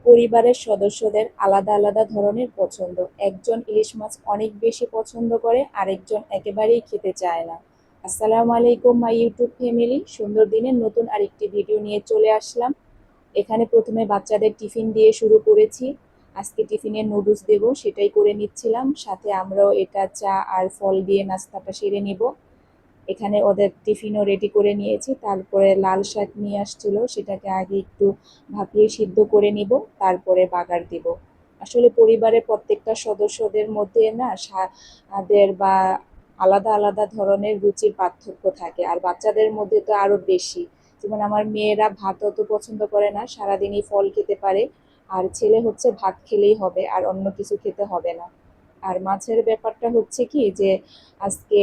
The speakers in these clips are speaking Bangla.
পরিবারের সদস্যদের আলাদা আলাদা ধরনের পছন্দ। একজন ইলিশ মাছ অনেক বেশি পছন্দ করে, আরেকজন একেবারেই খেতে চায় না। আসসালামু আলাইকুম মাই ইউটিউব ফ্যামিলি, সুন্দর দিনের নতুন আরেকটি ভিডিও নিয়ে চলে আসলাম। এখানে প্রথমে বাচ্চাদের টিফিন দিয়ে শুরু করেছি। আজকে টিফিনে নুডলস দেব, সেটাই করে নিচ্ছিলাম। সাথে আমরাও এটা চা আর ফল দিয়ে নাস্তাটা সেরে নিব। এখানে ওদের টিফিনও রেডি করে নিয়েছি। তারপরে লাল শাক নিয়ে আসছিল, সেটাকে আগে একটু ভাপিয়ে সিদ্ধ করে নিব, তারপরে বাগার দিব। আসলে পরিবারের প্রত্যেকটা সদস্যদের মধ্যে না স্বাদের বা আলাদা আলাদা ধরনের রুচির পার্থক্য থাকে, আর বাচ্চাদের মধ্যে তো আরো বেশি। যেমন আমার মেয়েরা ভাত অত পছন্দ করে না, সারাদিনই ফল খেতে পারে। আর ছেলে হচ্ছে ভাত খেলেই হবে, আর অন্য কিছু খেতে হবে না। আর মাছের ব্যাপারটা হচ্ছে কি যে আজকে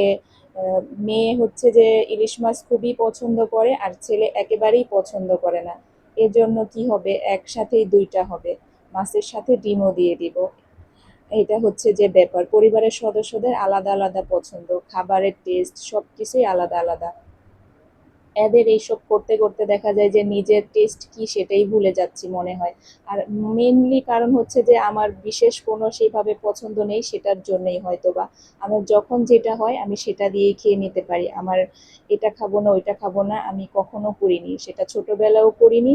মেয়ে হচ্ছে যে ইলিশ মাছ খুবই পছন্দ করে, আর ছেলে একেবারেই পছন্দ করে না। এর জন্য কি হবে, একসাথেই দুইটা হবে, মাছের সাথে ডিমও দিয়ে দিব। এটা হচ্ছে যে ব্যাপার, পরিবারের সদস্যদের আলাদা আলাদা পছন্দ, খাবারের টেস্ট সবকিছুই আলাদা আলাদা। এদের এইসব করতে করতে দেখা যায় যে নিজের টেস্ট কি সেটাই ভুলে যাচ্ছি মনে হয়। আর মেনলি কারণ হচ্ছে যে আমার বিশেষ কোনো সেইভাবে পছন্দ নেই, সেটার জন্যই হয়তো বা আমার যখন যেটা হয় আমি সেটা দিয়েই খেয়ে নিতে পারি। আমার এটা খাবো না ওইটা খাবো না আমি কখনো করিনি, সেটা ছোটবেলাও করিনি।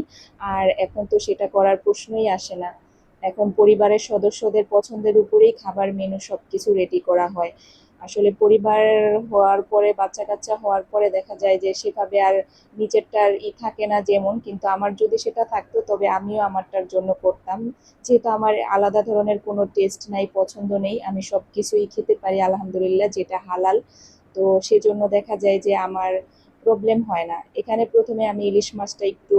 আর এখন তো সেটা করার প্রশ্নই আসে না। এখন পরিবারের সদস্যদের পছন্দের উপরেই খাবার মেনু সবকিছু রেডি করা হয়। আসলে পরিবার হওয়ার পরে, বাচ্চা কাচ্চা হওয়ার পরে দেখা যায় যে সেভাবে আর নিজেরটার থাকে না যেমন, কিন্তু আমার যদি সেটা থাকতো তবে আমিও আমারটার জন্য করতাম। যেহেতু আমার আলাদা ধরনের কোনো টেস্ট নাই, পছন্দ নেই, আমি সব কিছুই খেতে পারি আলহামদুলিল্লাহ, যেটা হালাল। তো সেজন্য দেখা যায় যে আমার প্রবলেম হয় না। এখানে প্রথমে আমি ইলিশ মাছটা একটু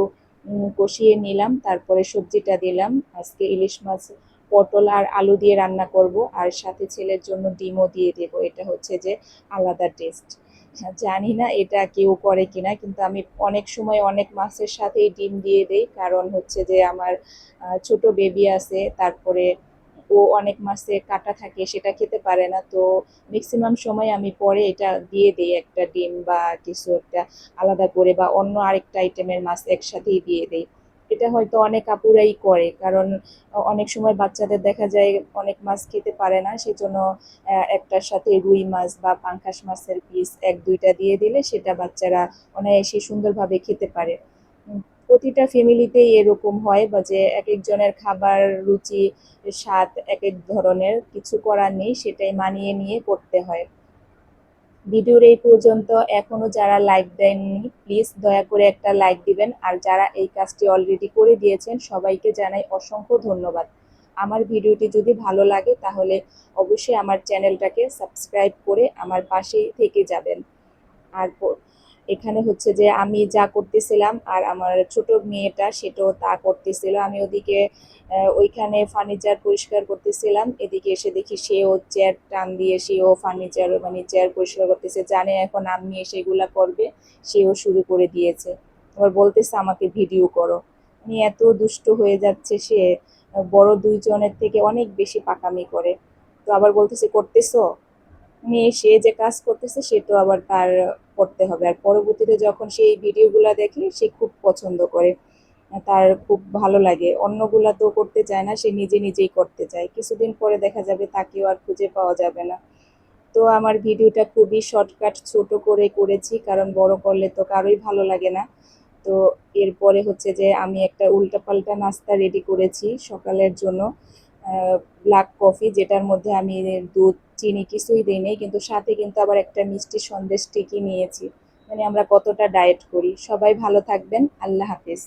কষিয়ে নিলাম, তারপরে সবজিটা দিলাম। আজকে ইলিশ মাছ পটল আর আলু দিয়ে রান্না করব, আর সাথে ছেলের জন্য ডিমও দিয়ে দেব। এটা হচ্ছে যে আলাদা টেস্ট। জানি না এটা কেউ করে কিনা, কিন্তু আমি অনেক সময় অনেক মাছের সাথেই ডিম দিয়ে দেই, কারণ হচ্ছে যে আমার ছোট বেবি আছে, তারপরে ও অনেক মাছে কাটা থাকে, সেটা খেতে পারে না। তো ম্যাক্সিমাম সময় আমি পরে এটা দিয়ে দেই, একটা ডিম বা কিছু একটা আলাদা করে, বা অন্য আরেকটা আইটেমের মাছ একসাথেই দিয়ে দেই। এটা হয়তো অনেক আপুরাই করে, কারণ অনেক সময় বাচ্চাদের দেখা যায় অনেক মাছ খেতে পারে না, সেজন্য একটার সাথে রুই মাছ বা পাঙ্গাস মাছের পিস এক দুইটা দিয়ে দিলে সেটা বাচ্চারা অনায়াসে সুন্দরভাবে খেতে পারে। প্রতিটা ফ্যামিলিতেই এরকম হয়, বা যে এক একজনের খাবার রুচি স্বাদ এক এক ধরনের, কিছু করার নেই, সেটাই মানিয়ে নিয়ে করতে হয়। ভিডিওর এই পর্যন্ত এখনো যারা লাইক দেননি, প্লিজ দয়া করে একটা লাইক দিবেন, আর যারা এই কাজটি অলরেডি করে দিয়েছেন সবাইকে জানাই অসংখ্য ধন্যবাদ। আমার ভিডিওটি যদি ভালো লাগে তাহলে অবশ্যই আমার চ্যানেলটাকে সাবস্ক্রাইব করে আমার পাশেই থেকে যাবেন। আর এখানে হচ্ছে যে আমি যা করতেছিলাম আর আমার ছোট মেয়েটা সেটাও তা করতেছিল। আমি ওদিকে ওইখানে ফার্নিচার পরিষ্কার করতেছিলাম, এদিকে এসে দেখি সেও চেয়ার টান দিয়ে সেও ফার্নিচার মানে চেয়ার পরিষ্কার করতেছে, জানে এখন আমি সেগুলা করবে, সেও শুরু করে দিয়েছে। আবার বলতেছে আমাকে ভিডিও করো। মানে এত দুষ্ট হয়ে যাচ্ছে সে, বড় দুইজনের থেকে অনেক বেশি পাকামি করে। তো আবার বলতেছে করতেছো, নিয়ে সে যে কাজ করতেছে সে তো আবার তার করতে হবে। আর পরবর্তীতে যখন সেই ভিডিওগুলা দেখে সে খুব পছন্দ করে, তার খুব ভালো লাগে। অন্যগুলা তো করতে চায় না, সে নিজে নিজেই করতে চায়। কিছুদিন পরে দেখা যাবে তাকেও আর খুঁজে পাওয়া যাবে না। তো আমার ভিডিওটা খুবই শর্টকাট ছোট করে করেছি, কারণ বড় করলে তো কারোই ভালো লাগে না। তো এরপরে হচ্ছে যে আমি একটা উল্টাপাল্টা নাস্তা রেডি করেছি সকালের জন্য। ব্ল্যাক কফি, যেটার মধ্যে আমি দুধ চিনি কিছুই দিই নাই, কিন্তু সাথে কিন্তু আবার একটা মিষ্টি সন্দেশ টিকি নিয়েছি। মানে আমরা কতটা ডায়েট করি। সবাই ভালো থাকবেন, আল্লাহ হাফেজ।